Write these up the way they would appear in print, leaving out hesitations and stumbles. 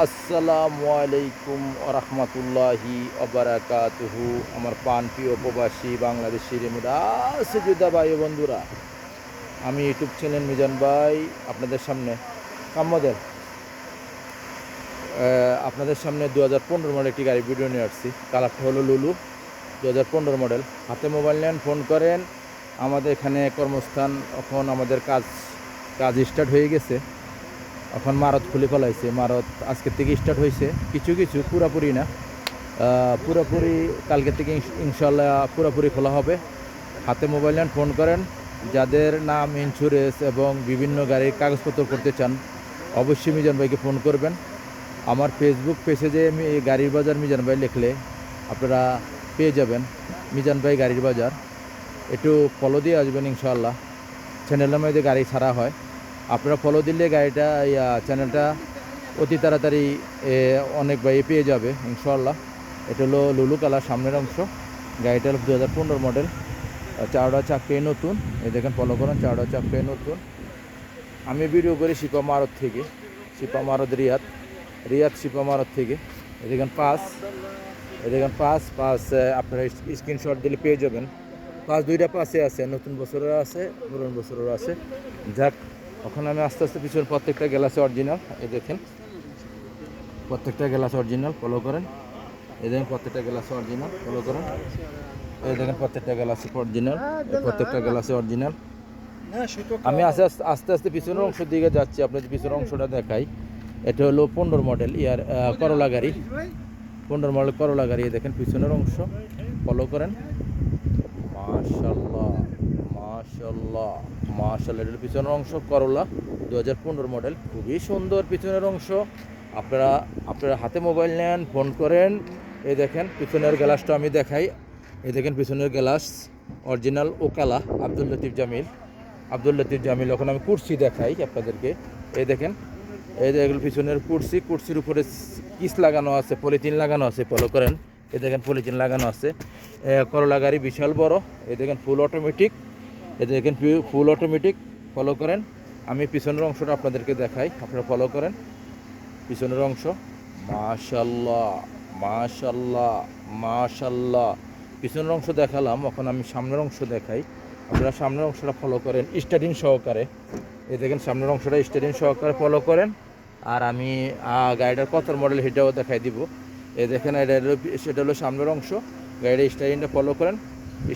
আসসালামু আলাইকুম রহমতুল্লাহি অবরাকাতুহু। আমার প্রাণপ্রিয় প্রবাসী বাংলাদেশি সুযোদ্ধা ভাই ও বন্ধুরা, আমি ইউটিউব চ্যানেল মিজান ভাই আপনাদের সামনে কাম্যদের আপনাদের সামনে 2015 মডেল একটি গাড়ি ভিডিও নিয়ে আসছি। কালারটা হলো লুলু 2015 মডেল। হাতে মোবাইল নেন, ফোন করেন। আমাদের এখানে কর্মস্থান, এখন আমাদের কাজ স্টার্ট হয়ে গেছে। এখন মারত খুলে ফেলাইছে। মারত আজকের থেকে স্টার্ট হয়েছে, কিছু কিছু, পুরাপুরি না। পুরোপুরি কালকে থেকে ইনশাল্লাহ পুরোপুরি খোলা হবে। হাতে মোবাইল নেন, ফোন করেন। যাদের নাম, ইন্স্যুরেন্স এবং বিভিন্ন গাড়ির কাগজপত্র করতে চান, অবশ্যই মিজান ভাইকে ফোন করবেন। আমার ফেসবুক পেজে গাড়ির বাজার মিজান ভাই লিখলে আপনারা পেয়ে যাবেন মিজান ভাই গাড়ির বাজার। একটু ফলো দিয়ে আসবেন ইনশাল্লাহ। চ্যানেলের মধ্যে গাড়ি ছাড়া হয়, আপনারা ফলো দিলে গাড়িটা চ্যানেলটা অতি তাড়াতাড়ি অনেক ভাই পেয়ে যাবে ইনশাল্লাহ। এটা হলো লুলু কালার সামনের অংশ। গাড়িটা 2015 মডেল। চারটা চাক্কাই নতুন। এই দেখেন, ফলো করেন, চারটা চাক্কাই নতুন। আমি ভিডিও করি শিপা মারত থেকে, শিপা মারত রিয়াদ শিপা মারত থেকে। এই দেখেন পাস আপনারা স্ক্রিনশট দিলে পেয়ে যাবেন। দুইটা পাশে আছে, নতুন বছরের আছে, পুরনো বছরের আছে। যাক, এখন আমি আস্তে আস্তে পিছনে প্রত্যেকটা গ্লাসে অরিজিনাল। এই দেখেন প্রত্যেকটা গ্লাস অরিজিনাল, ফলো করেন। এই দেখেন প্রত্যেকটা গ্লাসে অরিজিনাল, ফলো করেন। এই দেখেন প্রত্যেকটা গ্লাসে অরিজিনাল, প্রত্যেকটা গ্লাসে অরিজিনাল। আমি আস্তে আস্তে আস্তে পিছনের অংশের দিকে যাচ্ছি, আপনাদের পিছনের অংশটা দেখাই। এটা হলো 15 মডেল করলা গাড়ি, 15 মডেল করলা গাড়ি। দেখেন পিছনের অংশ, ফলো করেন। মাশাআল্লাহ মাশাআল্লাহ মাশাআল্লাহ। এটার পিছনের অংশ করলা 2015 মডেল, খুবই সুন্দর পিছনের অংশ। আপনারা হাতে মোবাইল নেন, ফোন করেন। এই দেখেন পিছনের গ্লাসটা আমি দেখাই। এই দেখেন পিছনের গ্লাস অরিজিনাল ওকালা আব্দুল লতিফ জামিল। এখন আমি কুরসি দেখাই আপনাদেরকে। এই দেখেন, এই দেখেন পিছনের কুরসির উপরে কিস লাগানো আছে, পলিথিন লাগানো আছে, ফলো করেন। এই দেখেন পলিথিন লাগানো আছে। করলা গাড়ি বিশাল বড়। এই দেখেন ফুল অটোমেটিক। এই দেখেন ফুল অটোমেটিক, ফলো করেন। আমি পিছনের অংশটা আপনাদেরকে দেখাই, আপনারা ফলো করেন। পিছনের অংশ মাশাআল্লাহ মাশাআল্লাহ মাশাআল্লাহ। পিছনের অংশ দেখালাম, এখন আমি সামনের অংশ দেখাই। আপনারা সামনের অংশটা ফলো করেন স্টার্টিং সহকারে। এই দেখেন সামনের অংশটা স্টার্টিং সহকারে, ফলো করেন। আর আমি গাড়িটার কত মডেল সেটাও দেখাই দিব। এই দেখেন সেটা হলো সামনের অংশ। গাড়ির স্টারিংটা ফলো করেন।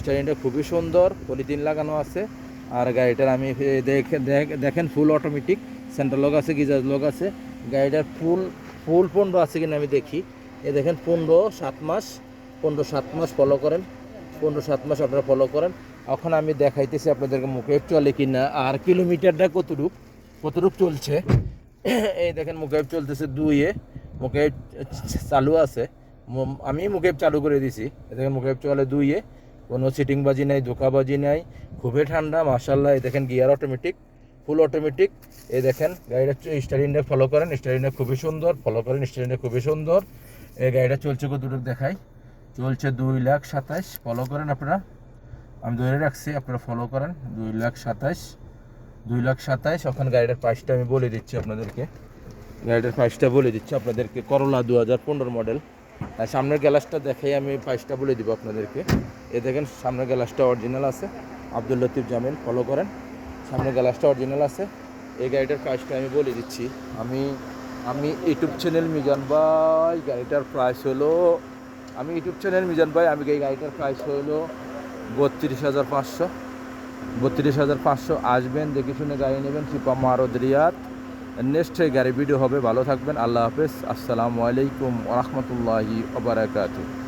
স্টারিংটা খুবই সুন্দর, পলিথিন লাগানো আছে। আর গাড়িটার আমি দেখেন ফুল অটোমেটিক, সেন্টার লক আছে, গিজার লক আছে। গাড়িটার ফুল 15 আছে কিনা আমি দেখি। এ দেখেন 15-7 মাস, ফলো করেন। 15-7 মাস আপনারা ফলো করেন। এখন আমি দেখাইতেছি আপনাদেরকে মুখে চলে কিনা আর কিলোমিটারটা কতটুক চলছে। এই দেখেন মুখে চলতেছে 2-এ, মুখে চালু আছে। আমি মুখে চালু করে দিছি। দেখেন মুখে চলে 2-এ, কোনো সিটিংবাজি নাই, ধোকাবাজি নাই, খুবই ঠান্ডা মাশাআল্লাহ। এই দেখেন গিয়ার অটোমেটিক, ফুল অটোমেটিক। এই দেখেন গাড়িটা স্টারিংটা ফলো করেন, স্টারিংটা খুবই সুন্দর, ফলো করেন। স্টারিংটা খুবই সুন্দর। এই গাড়িটা চলছে কতটুকু দেখাই, চলছে 2,27,000, ফলো করেন আপনারা। আমি ধরে রাখছি, আপনারা ফলো করেন। 2,27,000। এখন গাড়িটার প্রাইসটা আমি বলে দিচ্ছি আপনাদেরকে। করলা 2015 মডেল। আর সামনের গ্লাসটা দেখাই, আমি প্রাইসটা বলে দিব আপনাদেরকে। এ দেখেন সামনের গ্লাসটা অরিজিনাল আছে, আব্দুল লতিফ জামিল, ফলো করেন। সামনের গ্লাসটা অরিজিনাল আছে। এই গাড়িটার প্রাইসটা আমি বলে দিচ্ছি। আমি ইউটিউব চ্যানেল মিজান ভাই, গাড়িটার প্রাইস হলো, আমি ইউটিউব চ্যানেল মিজান ভাই, আমি এই গাড়িটার প্রাইস হলো 32,500। আসবেন, দেখে শুনে গাড়ি নেবেন। শিপা মারত রিয়াদ। নেক্সট গাড়ি ভিডিও হবে। ভালো থাকবেন, আল্লাহ হাফেজ, আসসালামু আলাইকুম ওয়া রাহমাতুল্লাহি ওয়া বারাকাতুহু।